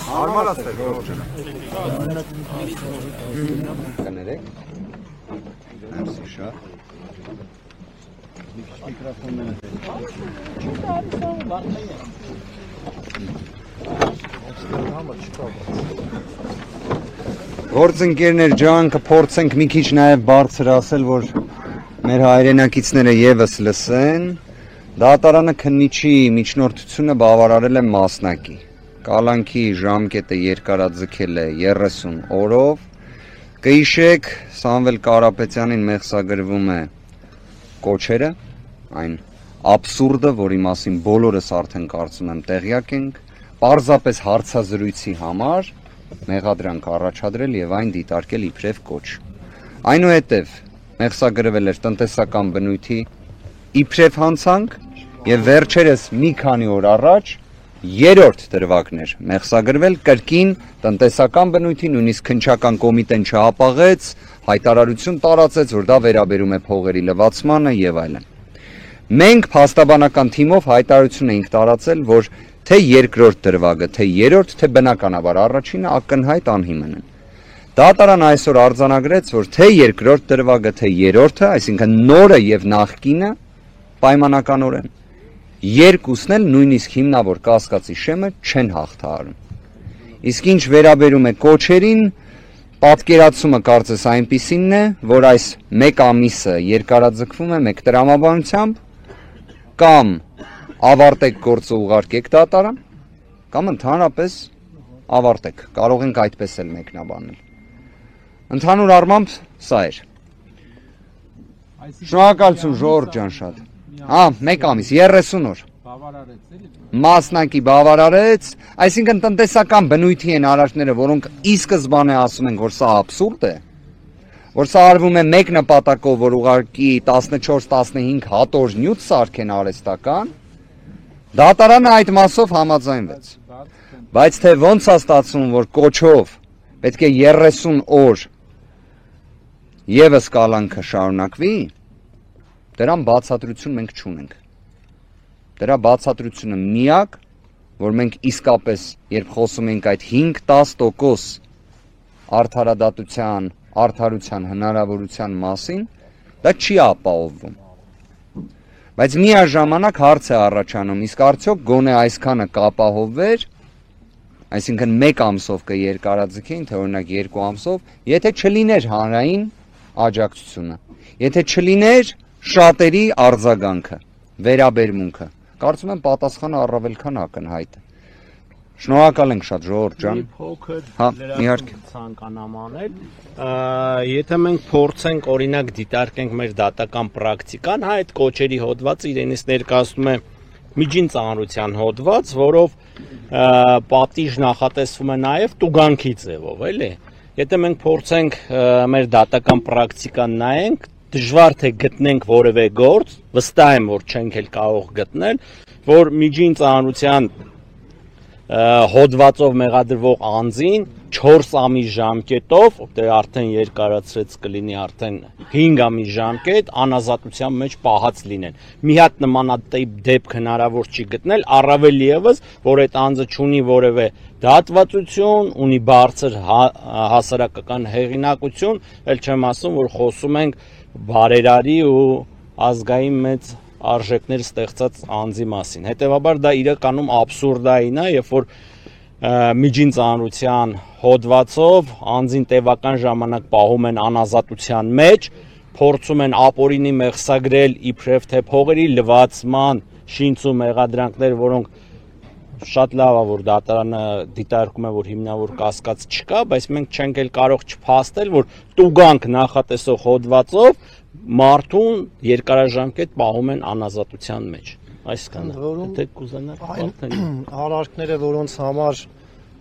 Normal ասել, Կներեք։ Մերսի շատ։ Գործընկերներ ջան, կփորձենք մի քիչ նաև բարձր ասել, որ մեր հայրենակիցները եւս լսեն։ Դատարանը քննիչի միջնորդությունը բավարարել է մասնակի։ Կալանքի ժամկետը երկարաձգել է 30 օրով։ Կհիշեք, Սամվել Կարապետյանին մեղսագրվում է կոչերը, այն աբսուրդը, որի մասին բոլորս արդեն կարծում եմ տեղյակ ենք, պարզապես հարցազրույցի համար մեղադրանք առաջադրել եւ այն դիտարկել իբրև կոչ։ Այնուհետեւ մեղսագրվել էր տնտեսական բնույթի իբրև հանցանք եւ վերջերս մի քանի օր առաջ երրորդ դրվագն էր մեղսագրվել կրկին տնտեսական բնույթի, նույնիսկ քննչական կոմիտեն չհապաղեց, հայտարարություն տարածեց, որ դա վերաբերում է փողերի լվացմանը եւ այլն։ Մենք փաստաբանական թիմով հայտարարություն էինք տարածել, որ թե երկրորդ դրվագը, թե երրորդ, թե բնականաբար առաջինը ակնհայտ անհիմն են։ Դատարանը այսօր արձանագրեց, որ թե երկրորդ դրվագը, թե երրորդը, այսինքն նորը եւ նախկինը պայմանականորեն երկուսն էլ նույնիսկ հիմնավոր կասկածի շեմը չեն հաղթահարում։ Իսկ ինչ վերաբերում է կոչերին, պատկերացումը կարծես այնպիսինն է, որ այս մեկ ամիսը երկարաձգվում է մեկ տրամաբանությամբ, կամ ավարտեք գործը ուղարկեք դատարան, կամ ընդհանրապես ավարտեք, կարող ենք այդպես էլ մեկնաբանել։ Ընդհանուր առմամբ սա էր։ Շնորհակալություն Ժողովուրդ ջան շատ։ Մեկ ամիս 30 օր։ Մասնակի բավարարեց, այսինքն տնտեսական բնույթի են արարքները, որոնք ի սկզբանե ասում են, որ սա աբսուրդ է, որ սա արվում է մեկ նպատակով, որ ուղղակի 14-15 հատոր նյութ սարքեն արհեստական, դատարանը այդ մասով համաձայնվեց։ Բայց թե ոնց է ստացվում, որ կոչով պետք է 30 օր եւս կալանքը շարունակվի, դրան բացատրություն մենք չունենք։ Դրա բացատրությունը միակ, որ մենք իսկապես, երբ խոսում ենք այդ 5-10% արդարության հնարավորության մասին, դա չի ապահովվում։ Բայց միաժամանակ հարց է առաջանում, իսկ արդյոք գոնե այսքանը կապահովվեր, այսինքն մեկ ամսով կերկարաձգեին, թե օրինակ 2 ամսով, եթե չլիներ հանրային աջակցությունը, եթե չլիներ շատերի արձագանքը, վերաբերմունքը, կարծում եմ պատասխանը առավել քան ակնհայտ է։ Շնորհակալ ենք շատ Ժողովուրդ ջան։ Իհարկե ցանկանամ անել, եթե մենք փորձենք օրինակ դիտարկենք մեր դատական պրակտիկան, այդ կոչերի հոդվածը իրենից ներկայացնում է միջին ծանրության հոդված, որով պատիժ նախատեսվում է նաև տուգանքի ձևով, էլի։ Եթե մենք փորձենք մեր դատական պրակտիկան նայենք, դժվար թե գտնենք որևէ գործ, վստահ եմ, որ չենք էլ կարող գտնել, որ միջին ծանրության հոդվածով մեղադրվող անձին 4 ամիս ժամկետով, դե արդեն երկարացրեց կլինի արդեն 5 ամիս ժամկետ անազատության մեջ պահած լինեն։ Մի հատ նմանատիպ դեպք հնարավոր չի գտնել, առավել ևս, որ այդ անձը չունի որևէ դատվածություն, ունի բարձր հասարակական հեղինակություն, ել չեմ ասում, որ խոսում ենք բարերարի ու ազգային մեծ արժեքներ ստեղծած անձի մասին։ Հետևաբար դա իրականում աբսուրդային է, երբ որ միջին ծանրության հոդվածով անձին տևական ժամանակ պահում են անազատության մեջ, փորձում են ապօրինի մեղսագրել իբրև թե փողերի լվացման շինծու մեղադրանքներ, որոնք շատ լավ է, որ դատարանը դիտարկում է, որ հիմնավոր կասկած չկա, բայց մենք չենք էլ կարող չփաստել, որ տուգանք նախատեսող հոդվածով մարդուն երկարաժամկետ պահում են անազատության մեջ։ Այսքանը, եթե կուզենաք արարքները,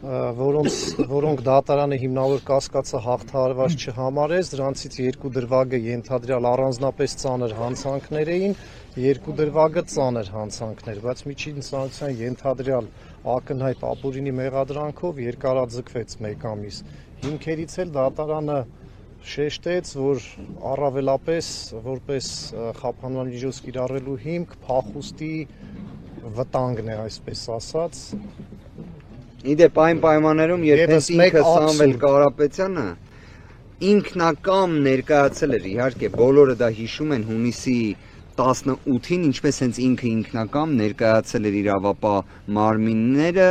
որոնք դատարանը հիմնավոր կասկածը հաղթահարված չհամարեց, դրանցից 2 դրվագը ենթադրյալ առանձնապես ծանր հանցանքներ էին, 2 դրվագը ծանր հանցանքներ, բայց միջին ծանրության ենթադրյալ ակնհայտ ապօրինի մեղադրանքով երկարաձգվեց 1 ամիս։ Հիմքերից էլ դատարանը շեշտեց, որ առավելապես որպես խափանման միջոց կիրառելու հիմք փախուստի վտանգն է, այսպես ասած, Իդեպ այն պայմաններում, երբ Եվս հենց մեկ ինքը Սամվել աբսուրդ։ Կարապետյանը ինքնակամ ներկայացել էր, իհարկե բոլորը դա հիշում են հունիսի 18-ին, ինչպես հենց ինքը ինքնակամ ներկայացել էր իրավապահ մարմինները,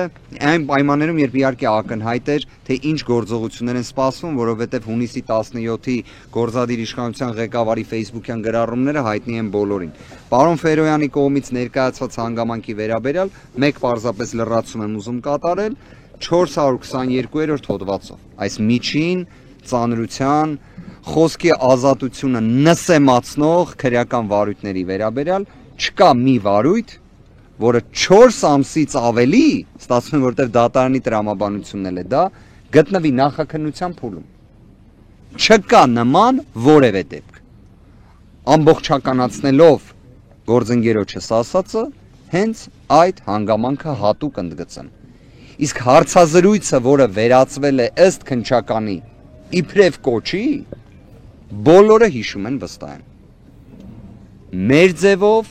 այն պայմաններում, երբ իհարկե ակնհայտ էր, թե ինչ գործողություններ են սպասվում, որովհետև հունիսի 17-ի գործադիր իշխանության ղեկավարի Facebook-յան գրառումները հայտնի են բոլորին։ Պարոն Ֆերոյանի կողմից ներկայացված հանգամանքի վերաբերյալ մեկ պարզապես լրացում եմ ուզում կատարել 422-րդ հոդվածով, այս միջին ծանրության խոսքի ազատությունը նսեմացնող քրեական վարույթների վերաբերյալ չկա մի վարույթ, որը 4 ամսից ավելի, ստացվում է, որտեղ դատարանի տրամաբանությունն էլ է դա, գտնվի նախաքննության փուլում։ Չկա նման որևէ դեպք։ Ամբողջականացնելով գործընկերոջս ասածը, հենց այդ հանգամանքը հատուկ ընդգծեմ։ Իսկ հարցազրույցը, որը վերածվել է ըստ քննչականի իբրև կոչի, բոլորը հիշում են վստահ են։ Մեր ձևով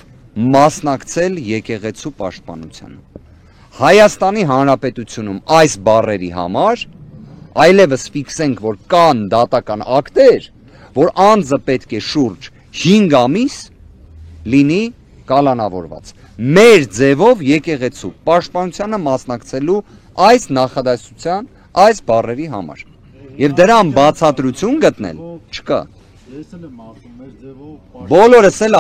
մասնակցել եկեղեցու պաշտպանությանը։ Հայաստանի Հանրապետությունում այս բառերի համար այլևս ֆիքսենք, որ կան դատական ակտեր, որ անձը պետք է շուրջ 5 ամիս լինի կալանավորված։ Մեր ձևով եկեղեցու պաշտպանությանը մասնակցելու այս նախադասության, այս բառերի համար։ Եվ դրան բացատրություն գտնել չկա։ Բոլորս էլ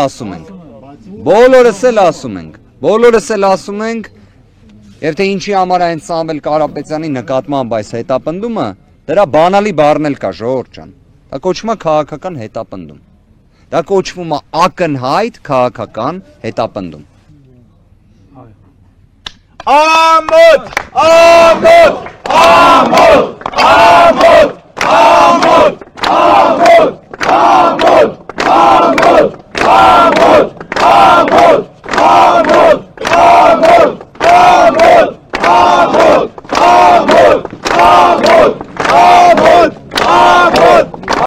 ասում ենք, եւ թե ինչի համար այն Սամվել Կարապետյանի նկատմամբ այս հետապնդումը, դրա բանալի բառն էլ կա, ժողովուրդ ջան։ Դա կոչվում է քաղաքական հետապնդում։ Դա կոչվում է ակնհայտ քաղաքական հետապնդում։ Ամոթ, ամոթ, ամոթ, ամոթ, ամոթ, ամոթ, ամոթ, ամոթ, ամոթ, ամոթ, ամոթ